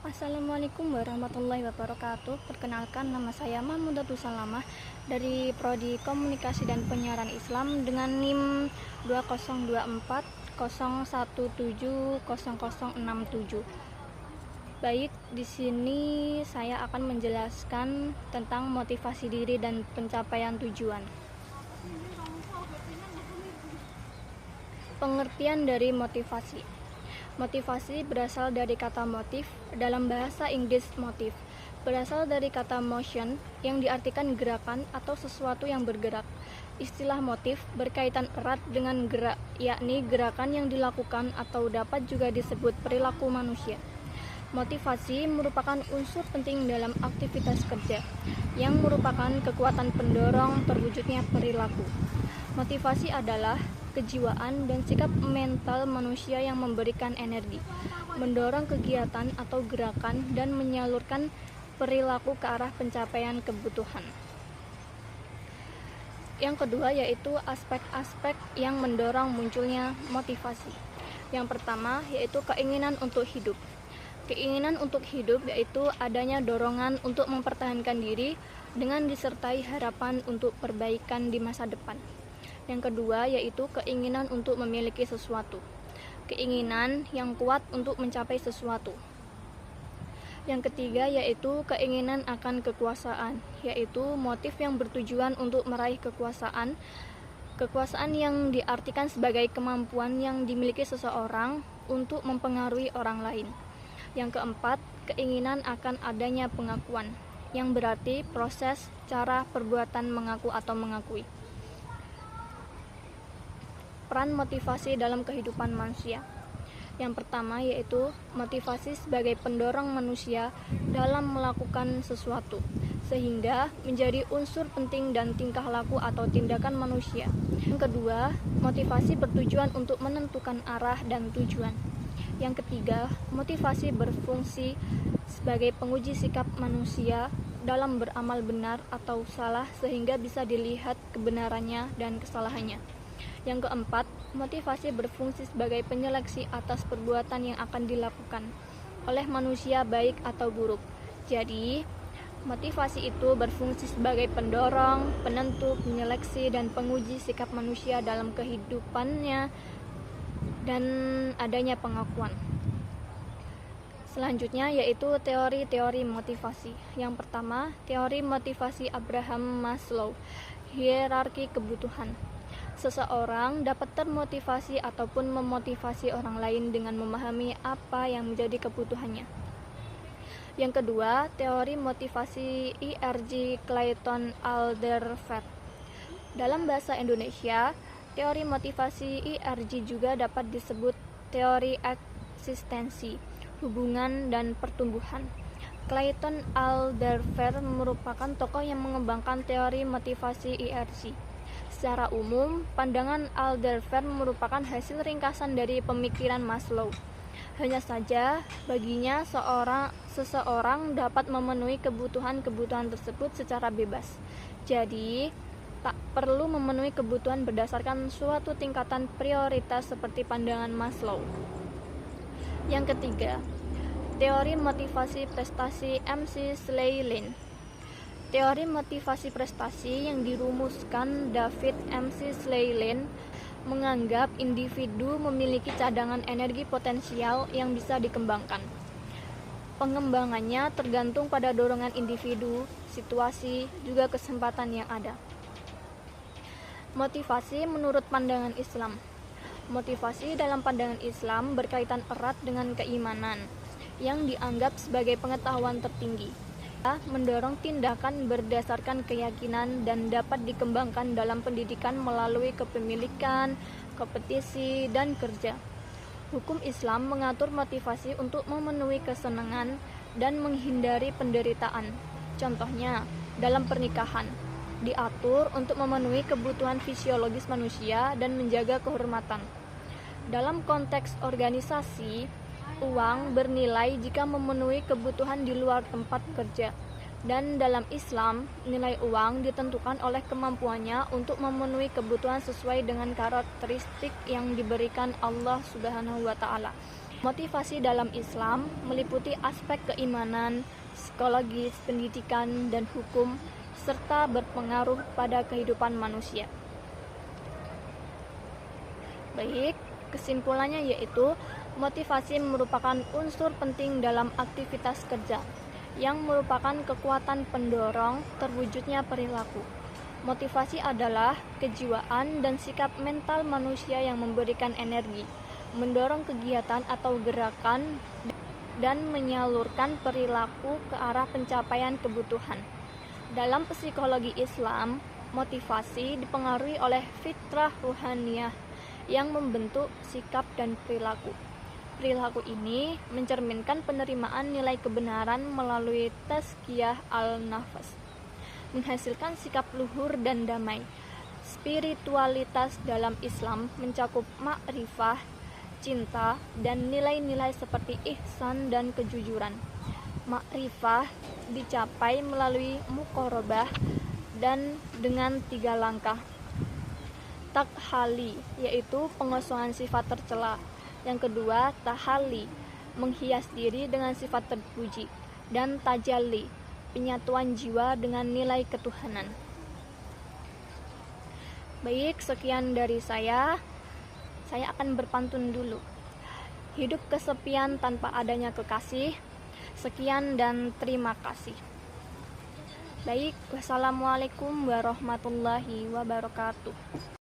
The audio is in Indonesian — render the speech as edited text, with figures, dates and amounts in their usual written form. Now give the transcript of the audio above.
Assalamualaikum warahmatullahi wabarakatuh. Perkenalkan, nama saya Mahmudatul Salamah dari Prodi Komunikasi dan Penyiaran Islam dengan NIM 202401700067. Baik, di sini saya akan menjelaskan tentang motivasi diri dan pencapaian tujuan. Pengertian dari motivasi. Motivasi berasal dari kata motif, dalam bahasa Inggris motif, berasal dari kata motion yang diartikan gerakan atau sesuatu yang bergerak. Istilah motif berkaitan erat dengan gerak, yakni gerakan yang dilakukan atau dapat juga disebut perilaku manusia. Motivasi merupakan unsur penting dalam aktivitas kerja, yang merupakan kekuatan pendorong terwujudnya perilaku. Motivasi adalah kejiwaan dan sikap mental manusia yang memberikan energi, mendorong kegiatan atau gerakan, dan menyalurkan perilaku ke arah pencapaian kebutuhan. Yang kedua yaitu aspek-aspek yang mendorong munculnya motivasi. Yang pertama yaitu keinginan untuk hidup. Keinginan untuk hidup yaitu adanya dorongan untuk mempertahankan diri dengan disertai harapan untuk perbaikan di masa depan. Yang kedua yaitu keinginan untuk memiliki sesuatu. Keinginan yang kuat untuk mencapai sesuatu. Yang ketiga yaitu keinginan akan kekuasaan, yaitu motif yang bertujuan untuk meraih kekuasaan. Kekuasaan yang diartikan sebagai kemampuan yang dimiliki seseorang untuk mempengaruhi orang lain. Yang keempat, keinginan akan adanya pengakuan, yang berarti proses, cara, perbuatan mengaku atau mengakui. Peran motivasi dalam kehidupan manusia. Yang pertama yaitu motivasi sebagai pendorong manusia dalam melakukan sesuatu, sehingga menjadi unsur penting dan tingkah laku atau tindakan manusia. Yang kedua, motivasi bertujuan untuk menentukan arah dan tujuan. Yang ketiga, motivasi berfungsi sebagai penguji sikap manusia dalam beramal benar atau salah sehingga bisa dilihat kebenarannya dan kesalahannya. Yang keempat, motivasi berfungsi sebagai penyeleksi atas perbuatan yang akan dilakukan oleh manusia baik atau buruk. Jadi, motivasi itu berfungsi sebagai pendorong, penentu, penyeleksi, dan penguji sikap manusia dalam kehidupannya dan adanya pengakuan. Selanjutnya yaitu teori-teori motivasi. Yang pertama, teori motivasi Abraham Maslow, hierarki kebutuhan. Seseorang dapat termotivasi ataupun memotivasi orang lain dengan memahami apa yang menjadi kebutuhannya. Yang kedua, teori motivasi IRG Clayton Alderfer. Dalam bahasa Indonesia, teori motivasi IRG juga dapat disebut teori eksistensi, hubungan, dan pertumbuhan. Clayton Alderfer merupakan tokoh yang mengembangkan teori motivasi IRG. Secara umum, pandangan Alderfer merupakan hasil ringkasan dari pemikiran Maslow. Hanya saja, baginya seseorang dapat memenuhi kebutuhan-kebutuhan tersebut secara bebas. Jadi, tak perlu memenuhi kebutuhan berdasarkan suatu tingkatan prioritas seperti pandangan Maslow. Yang ketiga, teori motivasi prestasi MC Slay-Lin. Teori motivasi prestasi yang dirumuskan David MC Slay-Lin menganggap individu memiliki cadangan energi potensial yang bisa dikembangkan. Pengembangannya tergantung pada dorongan individu, situasi, juga kesempatan yang ada. Motivasi menurut pandangan Islam. Motivasi dalam pandangan Islam berkaitan erat dengan keimanan, yang dianggap sebagai pengetahuan tertinggi. Mendorong tindakan berdasarkan keyakinan dan dapat dikembangkan dalam pendidikan melalui kepemilikan, kompetisi, dan kerja. Hukum Islam mengatur motivasi untuk memenuhi kesenangan dan menghindari penderitaan. Contohnya, dalam pernikahan, diatur untuk memenuhi kebutuhan fisiologis manusia dan menjaga kehormatan. Dalam konteks organisasi, uang bernilai jika memenuhi kebutuhan di luar tempat kerja. Dan dalam Islam, nilai uang ditentukan oleh kemampuannya untuk memenuhi kebutuhan sesuai dengan karakteristik yang diberikan Allah Subhanahu wa Ta'ala. Motivasi dalam Islam meliputi aspek keimanan, psikologis, pendidikan, dan hukum, serta berpengaruh pada kehidupan manusia. Baik, kesimpulannya yaitu motivasi merupakan unsur penting dalam aktivitas kerja yang merupakan kekuatan pendorong terwujudnya perilaku. Motivasi adalah kejiwaan dan sikap mental manusia yang memberikan energi, mendorong kegiatan atau gerakan, dan menyalurkan perilaku ke arah pencapaian kebutuhan. Dalam psikologi Islam, motivasi dipengaruhi oleh fitrah ruhaniyah yang membentuk sikap dan perilaku. Perilaku ini mencerminkan penerimaan nilai kebenaran melalui tazkiyah al-nafs, menghasilkan sikap luhur dan damai. Spiritualitas dalam Islam mencakup ma'rifah, cinta, dan nilai-nilai seperti ihsan dan kejujuran. Ma'rifah dicapai melalui muqarabah dan dengan 3 langkah. Takhali, yaitu pengosongan sifat tercela. Yang kedua, tahalli, menghias diri dengan sifat terpuji. Dan tajalli, penyatuan jiwa dengan nilai ketuhanan. Baik, sekian dari saya. Saya akan berpantun dulu. Hidup kesepian tanpa adanya kekasih. Sekian dan terima kasih. Baik, wassalamualaikum warahmatullahi wabarakatuh.